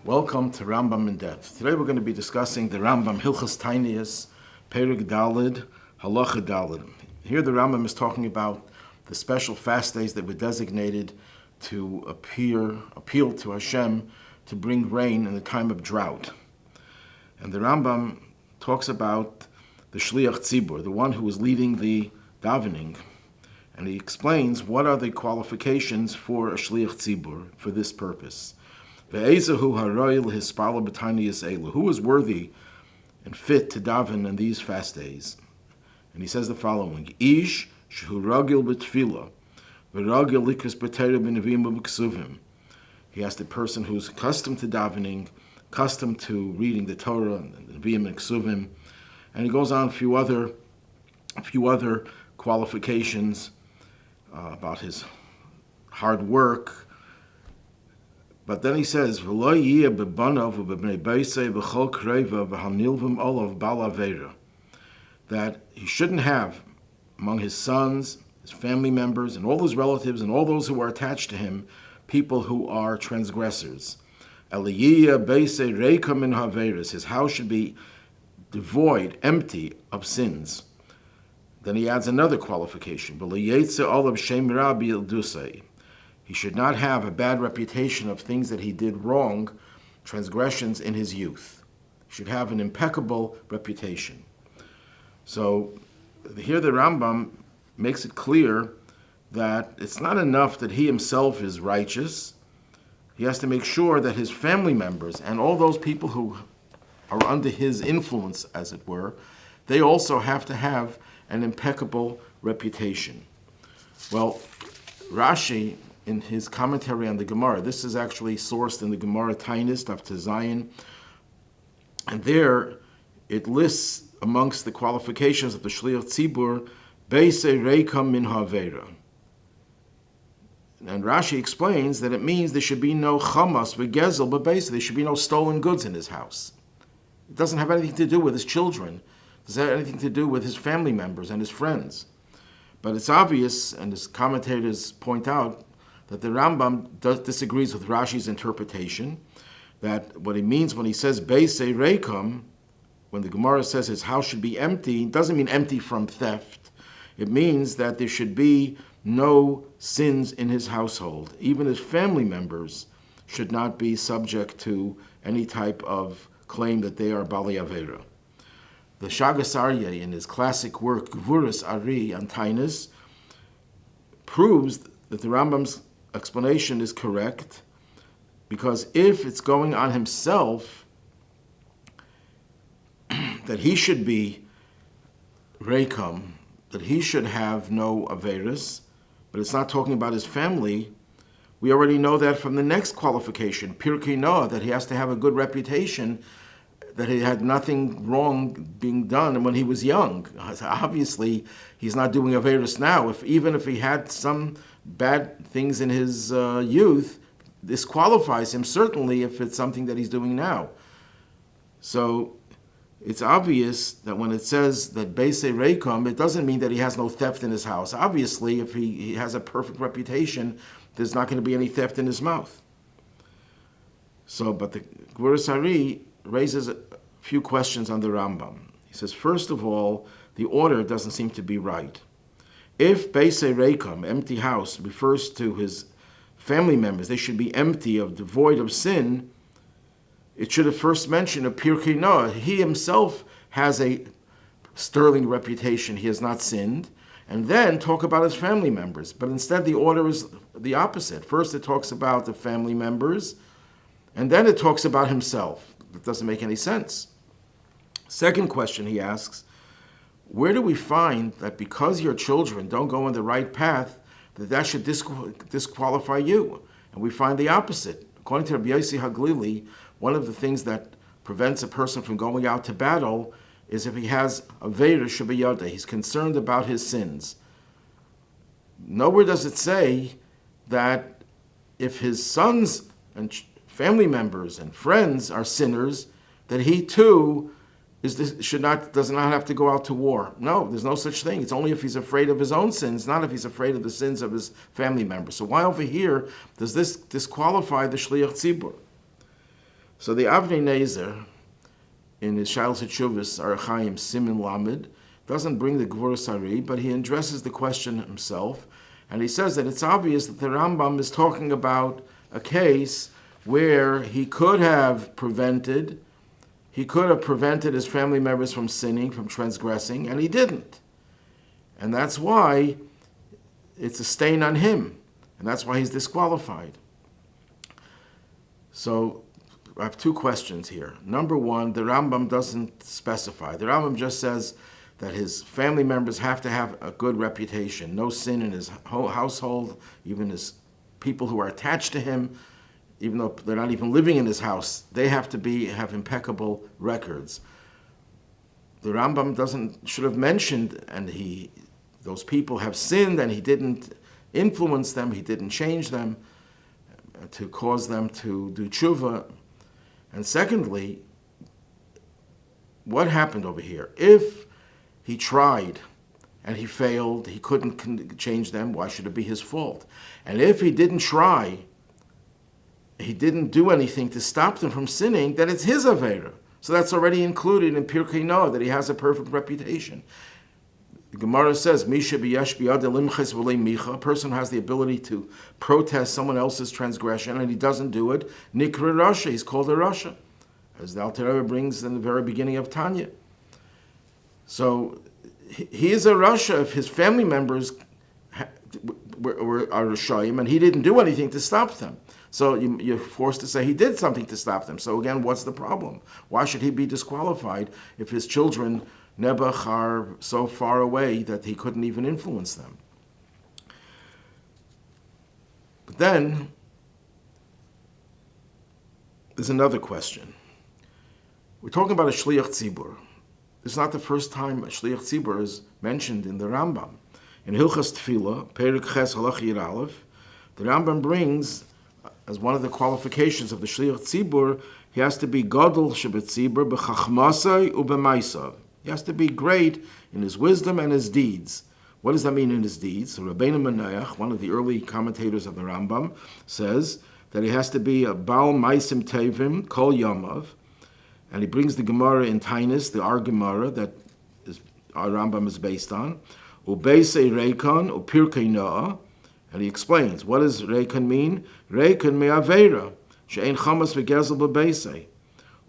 Welcome to Rambam in Depth. Today we're going to be discussing the Rambam Hilchos Taanis, Perek Daled, Halacha Daled. Here the Rambam is talking about the special fast days that were designated to appeal to Hashem to bring rain in the time of drought. And the Rambam talks about the Shliach Tzibur, the one who is leading the davening. And he explains what are the qualifications for a Shliach Tzibur for this purpose. Who is worthy and fit to daven in these fast days? And he says the following: Ish shehu ragil b'tefillah, v'ragil likus b'teira b'nevim u'b'ksuvim. He has the person who's accustomed to davening, accustomed to reading the Torah and the Nevi'im and Ksuvim, and he goes on a few other qualifications about his hard work. But then he says, that he shouldn't have among his sons, his family members, and all his relatives, and all those who are attached to him, people who are transgressors. His house should be devoid, empty of sins. Then he adds another qualification. He should not have a bad reputation of things that he did wrong, transgressions in his youth. He should have an impeccable reputation. So here the Rambam makes it clear that it's not enough that he himself is righteous. He has to make sure that his family members and all those people who are under his influence, as it were, they also have to have an impeccable reputation. Well, Rashi, in his commentary on the Gemara, this is actually sourced in the Gemara Taanis, Daf Zayin, and there it lists amongst the qualifications of the Shliach Tzibur, Beise Reikam Min Havera. And Rashi explains that it means there should be no chamas v'gezel, but basically there should be no stolen goods in his house. It doesn't have anything to do with his children. It doesn't have anything to do with his family members and his friends. But it's obvious, and as commentators point out, that the Rambam disagrees with Rashi's interpretation, that what he means when he says Beise Reikam, when the Gemara says his house should be empty, it doesn't mean empty from theft. It means that there should be no sins in his household. Even his family members should not be subject to any type of claim that they are Bali Avera. The Shagas Aryeh, in his classic work Gvuras Ari on Taanis, proves that the Rambam's explanation is correct, because if it's going on himself that he should be Reikam, that he should have no Averis, but it's not talking about his family, we already know that from the next qualification, Pirkei Noah, that he has to have a good reputation, that he had nothing wrong being done when he was young. Obviously, he's not doing Averis now. Even if he had some bad things in his youth, this qualifies him, certainly if it's something that he's doing now. So it's obvious that when it says that Beise Reikam, it doesn't mean that he has no theft in his house. Obviously, if he has a perfect reputation, there's not going to be any theft in his mouth. So, but the Gvuras Ari raises a few questions on the Rambam. He says, first of all, the order doesn't seem to be right. If Beise Reikam, empty house, refers to his family members, they should be empty, devoid of sin, it should have first mentioned a Pirkei Noah. He himself has a sterling reputation, he has not sinned, and then talk about his family members. But instead the order is the opposite. First it talks about the family members, and then it talks about himself. That doesn't make any sense. Second question he asks, where do we find that because your children don't go on the right path, that should disqualify you? And we find the opposite. According to Rabbi Yossi Haglili, one of the things that prevents a person from going out to battle is if he has a Veira Shabbayada, he's concerned about his sins. Nowhere does it say that if his sons and family members and friends are sinners, that he too does not have to go out to war. No, there's no such thing. It's only if he's afraid of his own sins, not if he's afraid of the sins of his family members. So why over here does this disqualify the Shliach Tzibur? So the Avnei Nezer, in his Shailas Teshuvos Arachaim Simin Lamed, doesn't bring the Gvuras Ari, but he addresses the question himself, and he says that it's obvious that the Rambam is talking about a case where he could have prevented his family members from sinning, from transgressing, and he didn't. And that's why it's a stain on him, and that's why he's disqualified. So I have two questions here. Number one, the Rambam doesn't specify. The Rambam just says that his family members have to have a good reputation, no sin in his household, even his people who are attached to him, even though they're not even living in his house, they have to have impeccable records. The Rambam should have mentioned, and those people have sinned, and he didn't influence them, he didn't change them to cause them to do tshuva. And secondly, what happened over here? If he tried and he failed, he couldn't change them, why should it be his fault? And if he didn't try, he didn't do anything to stop them from sinning, then it's his Aveira. So that's already included in Pirkei Noah, that he has a perfect reputation. The Gemara says, Misha b'yesh b'yad limches v'lei micha, a person who has the ability to protest someone else's transgression and he doesn't do it, Nikra Rasha, he's called a Rasha, as the Alter Rebbe brings in the very beginning of Tanya. So he is a Rasha if his family members are Rashayim and he didn't do anything to stop them. So you're forced to say he did something to stop them. So again, what's the problem? Why should he be disqualified if his children, Nebuch, are so far away that he couldn't even influence them? But then, there's another question. We're talking about a Shliach Tzibur. This is not the first time a Shliach Tzibur is mentioned in the Rambam. In Hilchos Tefillah, Perek Ches Halach Yud Aleph, the Rambam brings, as one of the qualifications of the Shliach Tzibur, he has to be Gadol Shebetzibur b'chachmasai u'b'maisav. He has to be great in his wisdom and his deeds. What does that mean in his deeds? So Rabbeinu Menayach, one of the early commentators of the Rambam, says that he has to be a Baal Maisim Tevim Kol Yamav, and he brings the Gemara in Taanis, the Ar Gemara that our Rambam is based on, Ubeisei Reikon Upirkei Noah, and he explains, what does Reikon mean? Reikon me'aveira, she'ein chamas v'gezel b'beisei.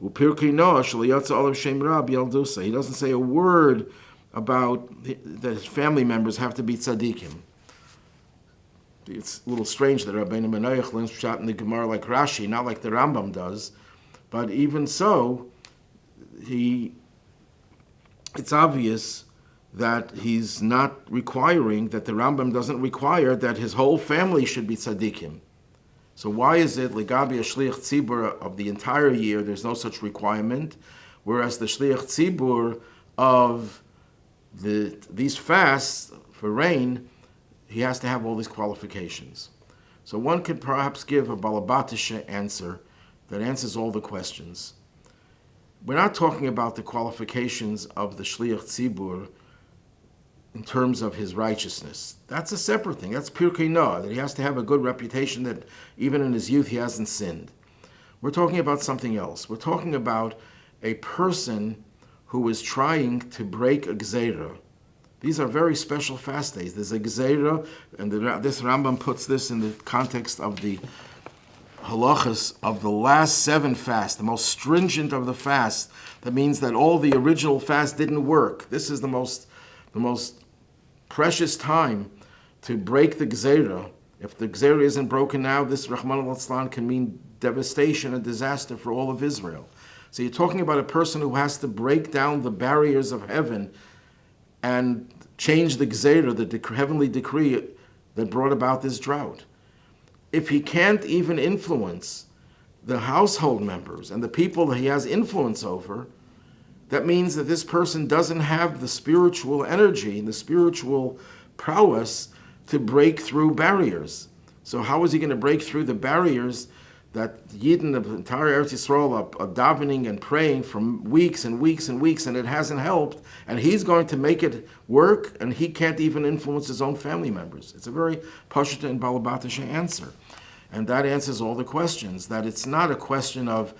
Upirkei Noah sh'liyatza olav shem rab yaldusa. He doesn't say a word about that his family members have to be tzaddikim. It's a little strange that Rabbeinu Menayach learns shot in the Gemara like Rashi, not like the Rambam does. But even so, it's obvious that he's not requiring, that the Rambam doesn't require that his whole family should be tzaddikim. So why is it, Legabi a Shliach Tzibur of the entire year, there's no such requirement, whereas the Shliach Tzibur of these fasts for rain, he has to have all these qualifications. So one could perhaps give a Balabatisha answer that answers all the questions. We're not talking about the qualifications of the Shliach Tzibur in terms of his righteousness. That's a separate thing. That's Pirkei Noah, that he has to have a good reputation, that even in his youth he hasn't sinned. We're talking about something else. We're talking about a person who is trying to break a gzeira. These are very special fast days. There's a gzeira, and this Rambam puts this in the context of the halachas of the last 7 fasts, the most stringent of the fasts. That means that all the original fasts didn't work. This is the most precious time to break the gzeira. If the gzeira isn't broken now, this Rahman al-Islam can mean devastation and disaster for all of Israel. So you're talking about a person who has to break down the barriers of heaven and change the gzeira, the heavenly decree that brought about this drought. If he can't even influence the household members and the people that he has influence over, that means that this person doesn't have the spiritual energy and the spiritual prowess to break through barriers. So how is he going to break through the barriers that Yidden of the entire Eretz Yisrael are davening and praying for weeks and weeks and weeks, and it hasn't helped, and he's going to make it work, and he can't even influence his own family members. It's a very Pashut and Balabatisha answer. And that answers all the questions, that it's not a question of,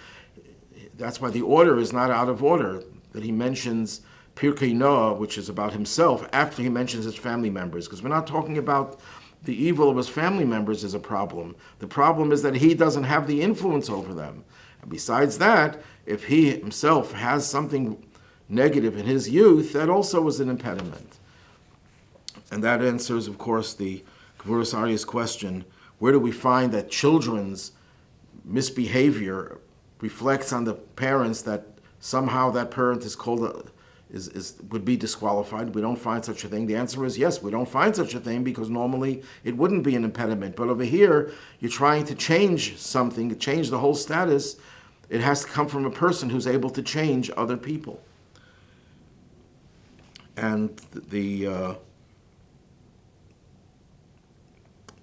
that's why the order is not out of order, that he mentions Pirkei Noah, which is about himself, after he mentions his family members, because we're not talking about the evil of his family members is a problem. The problem is that he doesn't have the influence over them. And besides that, if he himself has something negative in his youth, that also is an impediment. And that answers, of course, the Kvuras Aryeh's question, where do we find that children's misbehavior reflects on the parents, that somehow that parent is called would be disqualified? We don't find such a thing. The answer is yes, we don't find such a thing, because normally it wouldn't be an impediment. But over here, you're trying to change something, to change the whole status. It has to come from a person who's able to change other people. And the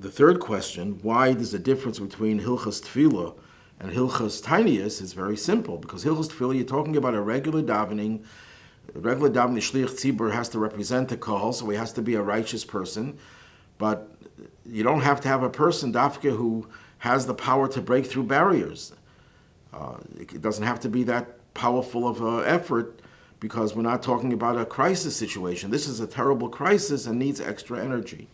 third question, why there's a difference between Hilchos Tefillah and Hilchos Taanis, is very simple. Because Hilchos Tefillah, you're talking about a regular davening. Regular davening, Shliach Tzibur has to represent the Kohol, so he has to be a righteous person. But you don't have to have a person, Dafka, who has the power to break through barriers. It doesn't have to be that powerful of an effort, because we're not talking about a crisis situation. This is a terrible crisis and needs extra energy.